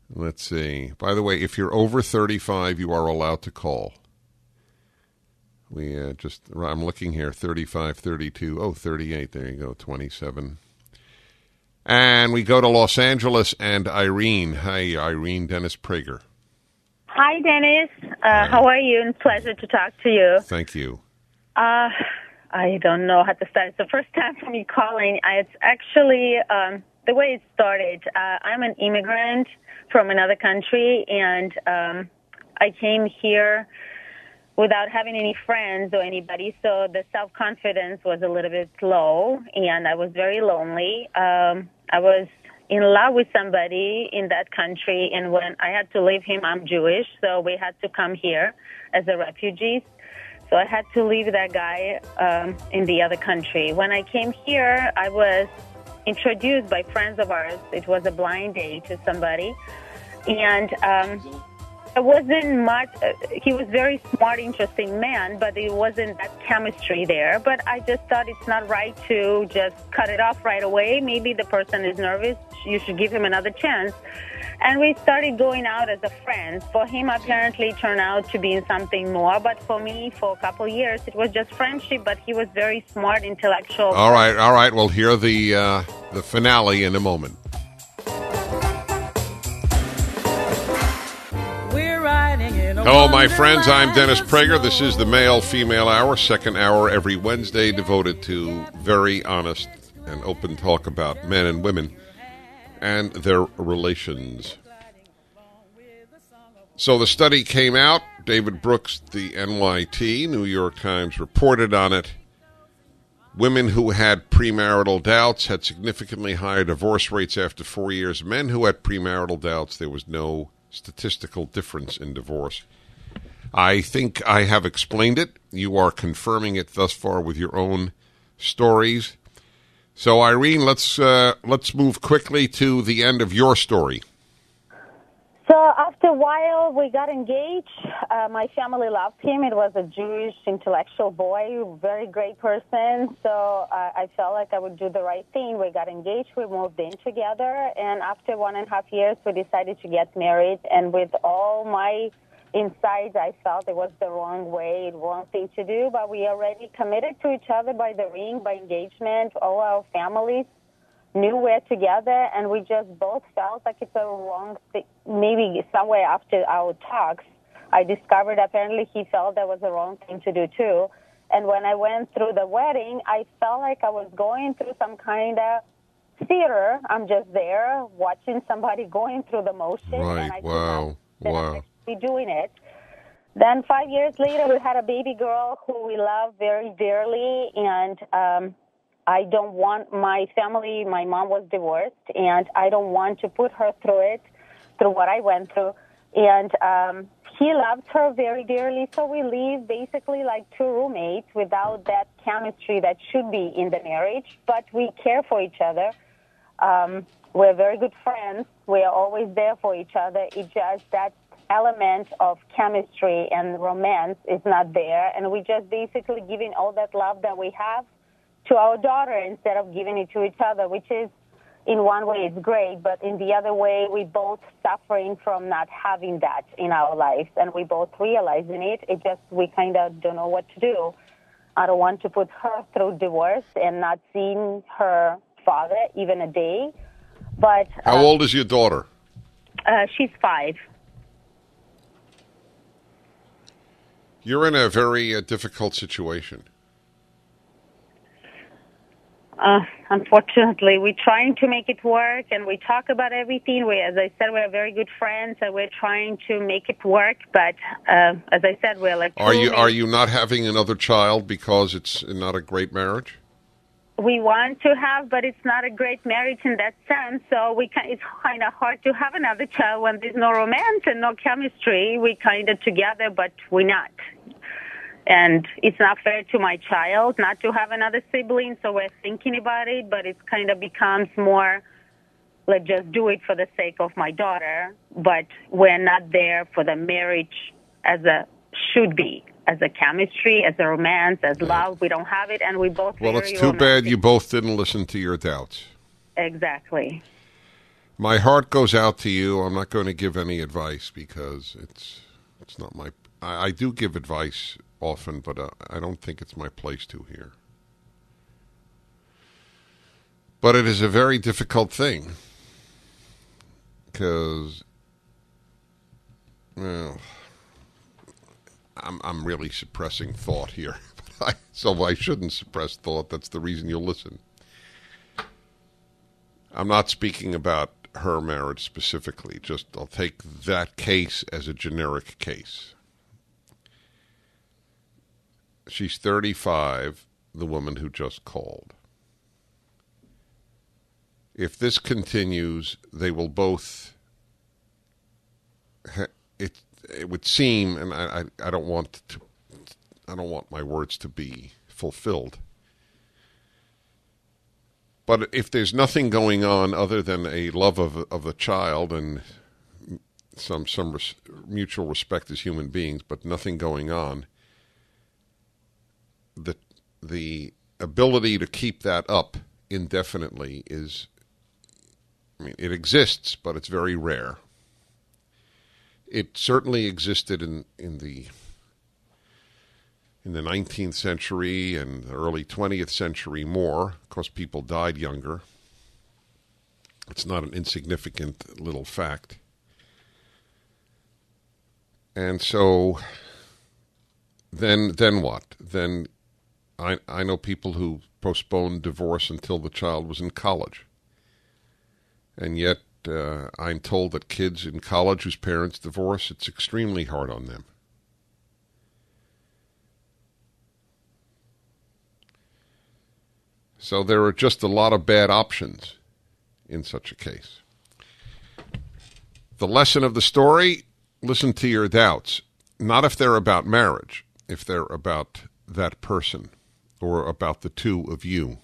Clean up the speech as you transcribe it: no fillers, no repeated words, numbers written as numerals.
Let's see. By the way, if you're over 35, you are allowed to call. I'm looking here, 35, 32, 38, there you go, 27. And we go to Los Angeles and Irene. Hi, Irene. Dennis Prager. Hi, Dennis. How are you? And pleasure to talk to you. Thank you. I don't know how to start. It's the first time for me calling. It's actually the way it started. I'm an immigrant from another country, and I came here without having any friends or anybody, so the self-confidence was a little bit low, and I was very lonely. I was in love with somebody in that country, and when I had to leave him, I'm Jewish, so we had to come here as a refugees. So I had to leave that guy in the other country. When I came here, I was introduced by friends of ours. It was a blind date to somebody, and it wasn't much. He was very smart, interesting man, but it wasn't that chemistry there. But I just thought it's not right to just cut it off right away. Maybe the person is nervous. You should give him another chance. And we started going out as a friend. For him, apparently, it turned out to be something more. But for me, for a couple of years, it was just friendship. But he was very smart, intellectual. All right. We'll hear the finale in a moment. Hello, my friends. I'm Dennis Prager. This is the Male-Female Hour, second hour every Wednesday, devoted to very honest and open talk about men and women and their relations. So the study came out. David Brooks, the NYT, New York Times, reported on it. Women who had premarital doubts had significantly higher divorce rates after 4 years. Men who had premarital doubts, there was no statistical difference in divorce. I think I have explained it. You are confirming it thus far with your own stories. So, Irene, let's move quickly to the end of your story. So after a while, we got engaged. My family loved him. It was a Jewish intellectual boy, very great person. So I felt like I would do the right thing. We got engaged. We moved in together. And after 1.5 years, we decided to get married. And with all my insides, I felt it was the wrong way, the wrong thing to do. But we already committed to each other by the ring, by engagement. All our families knew we're together, and we just both felt like it's a wrong thing. Maybe somewhere after our talks, I discovered apparently he felt that was the wrong thing to do too. And when I went through the wedding, I felt like I was going through some kind of theater. I'm just there watching somebody going through the motions. Right. And I Wow. actually doing it. Then 5 years later, we had a baby girl who we love very dearly, and I don't want my family, my mom was divorced, and I don't want to put her through what I went through. And he loved her very dearly, so we live basically like two roommates without that chemistry that should be in the marriage, but we care for each other. We're very good friends. We're always there for each other. It's just that element of chemistry and romance is not there, and we just basically giving all that love that we have to our daughter instead of giving it to each other, which is, in one way, it's great, but in the other way, we both suffering from not having that in our lives, and we both realizing it. It just, we kind of don't know what to do. I don't want to put her through divorce and not seeing her father even a day. But how old is your daughter? She's 5. You're in a very difficult situation. Unfortunately, we're trying to make it work, and we talk about everything. As I said, we're very good friends, and we're trying to make it work. But as I said, we're like. Are you not having another child because it's not a great marriage? We want to have, but it's not a great marriage in that sense. So it's kind of hard to have another child when there's no romance and no chemistry. We kind of together, but we're not. And it's not fair to my child not to have another sibling, so we're thinking about it, but it kind of becomes more, let's just do it for the sake of my daughter, but we're not there for the marriage as a should be, as a chemistry, as a romance, as love. We don't have it, and we both. Well, it's too bad you both didn't listen to your doubts. Exactly. My heart goes out to you. I'm not going to give any advice because it's not my. I do give advice often, but I don't think it's my place to here. But it is a very difficult thing because, well, I'm really suppressing thought here. So I shouldn't suppress thought. That's the reason you'll listen. I'm not speaking about her marriage specifically. Just I'll take that case as a generic case. She's 35, the woman who just called. If this continues, they will both. It would seem, and I don't want to. I don't want my words to be fulfilled. But if there's nothing going on other than a love of the child and some mutual respect as human beings, but nothing going on, the ability to keep that up indefinitely is, I mean, it exists, but it's very rare. It certainly existed in the 19th century and the early 20th century more. Of course, people died younger. It's not an insignificant little fact. And so then what? Then I know people who postponed divorce until the child was in college. And yet I'm told that kids in college whose parents divorce, it's extremely hard on them. So there are just a lot of bad options in such a case. The lesson of the story, listen to your doubts. Not if they're about marriage, if they're about that person or about the two of you.